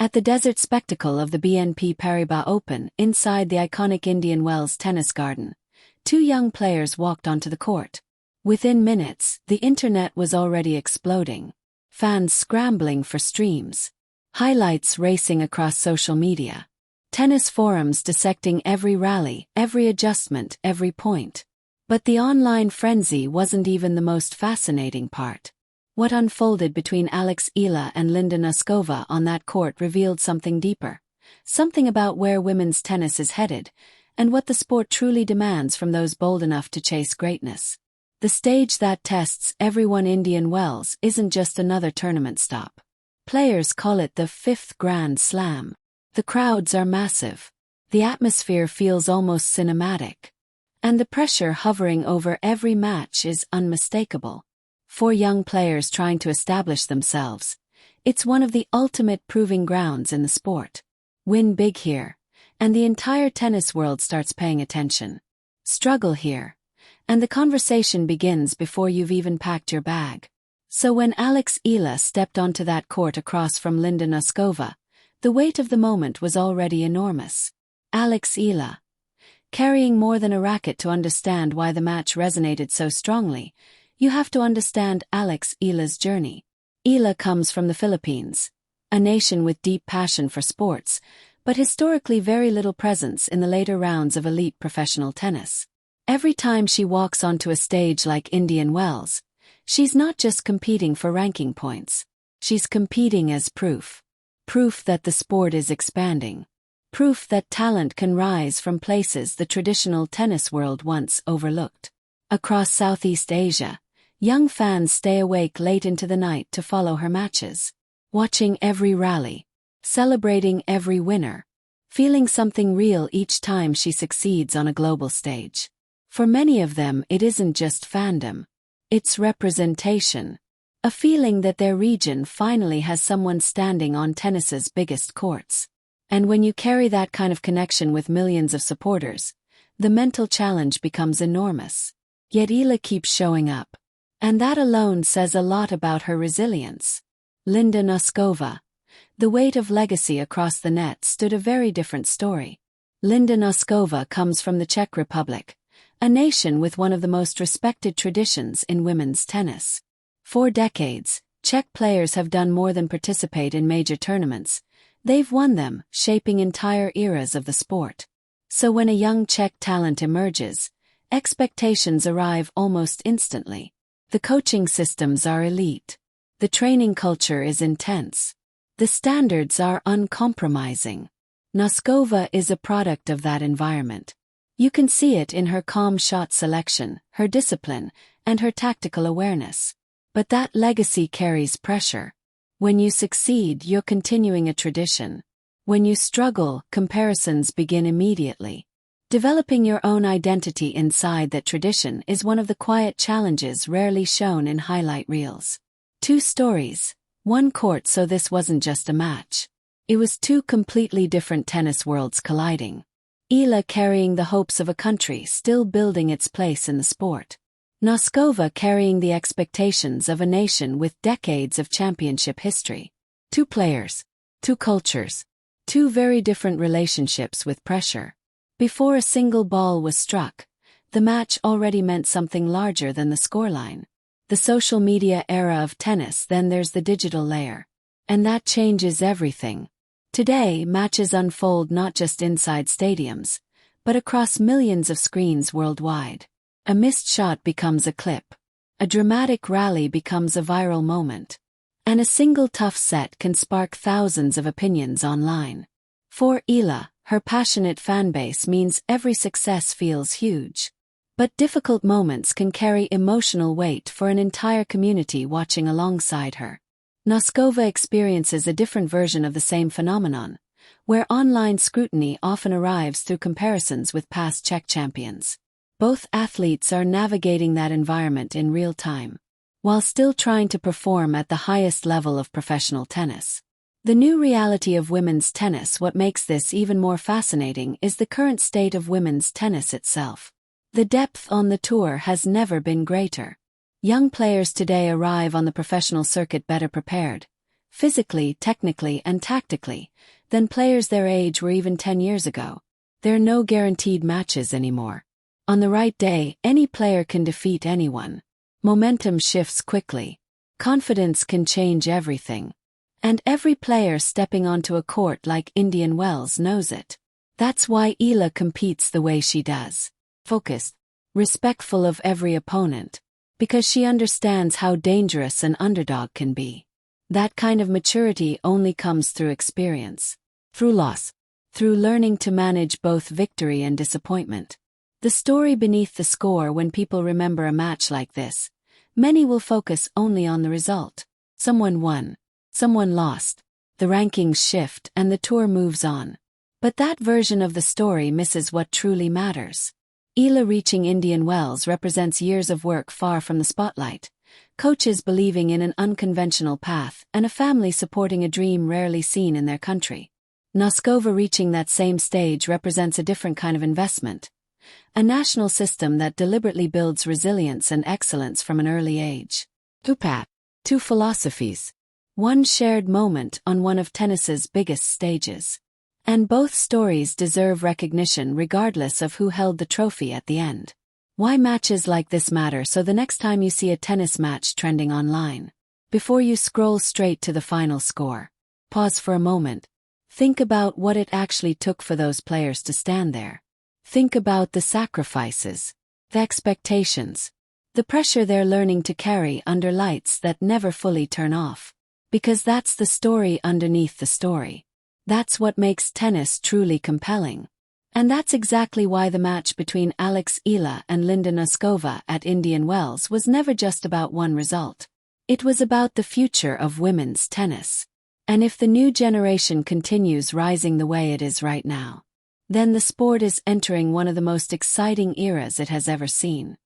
At the desert spectacle of the BNP Paribas Open inside the iconic Indian Wells tennis garden, two young players walked onto the court. Within minutes, the internet was already exploding. Fans scrambling for streams. Highlights racing across social media. Tennis forums dissecting every rally, every adjustment, every point. But the online frenzy wasn't even the most fascinating part. What unfolded between Alex Eala and Linda Nosková on that court revealed something deeper. Something about where women's tennis is headed, and what the sport truly demands from those bold enough to chase greatness. The stage that tests everyone Indian Wells isn't just another tournament stop. Players call it the fifth Grand Slam. The crowds are massive. The atmosphere feels almost cinematic. And the pressure hovering over every match is unmistakable. For young players trying to establish themselves, it's one of the ultimate proving grounds in the sport. Win big here, and the entire tennis world starts paying attention. Struggle here, and the conversation begins before you've even packed your bag. So when Alex Eala stepped onto that court across from Linda Nosková, the weight of the moment was already enormous. Alex Eala, carrying more than a racket to understand why the match resonated so strongly, you have to understand Alex Eala's journey. Eala comes from the Philippines, a nation with deep passion for sports, but historically very little presence in the later rounds of elite professional tennis. Every time she walks onto a stage like Indian Wells, she's not just competing for ranking points. She's competing as proof. Proof that the sport is expanding. Proof that talent can rise from places the traditional tennis world once overlooked. Across Southeast Asia, young fans stay awake late into the night to follow her matches, watching every rally, celebrating every winner, feeling something real each time she succeeds on a global stage. For many of them, it isn't just fandom. It's representation. A feeling that their region finally has someone standing on tennis's biggest courts. And when you carry that kind of connection with millions of supporters, the mental challenge becomes enormous. Yet Eala keeps showing up. And that alone says a lot about her resilience. Linda Nosková. The weight of legacy across the net stood a very different story. Linda Nosková comes from the Czech Republic, a nation with one of the most respected traditions in women's tennis. For decades, Czech players have done more than participate in major tournaments. They've won them, shaping entire eras of the sport. So when a young Czech talent emerges, expectations arrive almost instantly. The coaching systems are elite. The training culture is intense. The standards are uncompromising. Noskova is a product of that environment. You can see it in her calm shot selection, her discipline, and her tactical awareness. But that legacy carries pressure. When you succeed, you're continuing a tradition. When you struggle, comparisons begin immediately. Developing your own identity inside that tradition is one of the quiet challenges rarely shown in highlight reels. Two stories, one court, so this wasn't just a match. It was two completely different tennis worlds colliding. Eala carrying the hopes of a country still building its place in the sport. Noskova carrying the expectations of a nation with decades of championship history. Two players, two cultures, two very different relationships with pressure. Before a single ball was struck, the match already meant something larger than the scoreline. The social media era of tennis, then there's the digital layer. And that changes everything. Today, matches unfold not just inside stadiums, but across millions of screens worldwide. A missed shot becomes a clip. A dramatic rally becomes a viral moment. And a single tough set can spark thousands of opinions online. For Eala, her passionate fanbase means every success feels huge. But difficult moments can carry emotional weight for an entire community watching alongside her. Noskova experiences a different version of the same phenomenon, where online scrutiny often arrives through comparisons with past Czech champions. Both athletes are navigating that environment in real time, while still trying to perform at the highest level of professional tennis. The new reality of women's tennis. What makes this even more fascinating is the current state of women's tennis itself. The depth on the tour has never been greater. Young players today arrive on the professional circuit better prepared, physically, technically, and tactically, than players their age were even 10 years ago. There are no guaranteed matches anymore. On the right day, any player can defeat anyone. Momentum shifts quickly. Confidence can change everything. And every player stepping onto a court like Indian Wells knows it. That's why Eala competes the way she does. Focused, respectful of every opponent. Because she understands how dangerous an underdog can be. That kind of maturity only comes through experience. Through loss. Through learning to manage both victory and disappointment. The story beneath the score. When people remember a match like this, many will focus only on the result. Someone won. Someone lost. The rankings shift and the tour moves on. But that version of the story misses what truly matters. Eala reaching Indian Wells represents years of work far from the spotlight, coaches believing in an unconventional path, and a family supporting a dream rarely seen in their country. Noskova reaching that same stage represents a different kind of investment. A national system that deliberately builds resilience and excellence from an early age. Two paths, two philosophies. One shared moment on one of tennis's biggest stages. And both stories deserve recognition regardless of who held the trophy at the end. Why matches like this matter? So the next time you see a tennis match trending online, before you scroll straight to the final score, pause for a moment. Think about what it actually took for those players to stand there. Think about the sacrifices, the expectations, the pressure they're learning to carry under lights that never fully turn off. Because that's the story underneath the story. That's what makes tennis truly compelling. And that's exactly why the match between Alex Eala and Linda Nosková at Indian Wells was never just about one result. It was about the future of women's tennis. And if the new generation continues rising the way it is right now, then the sport is entering one of the most exciting eras it has ever seen.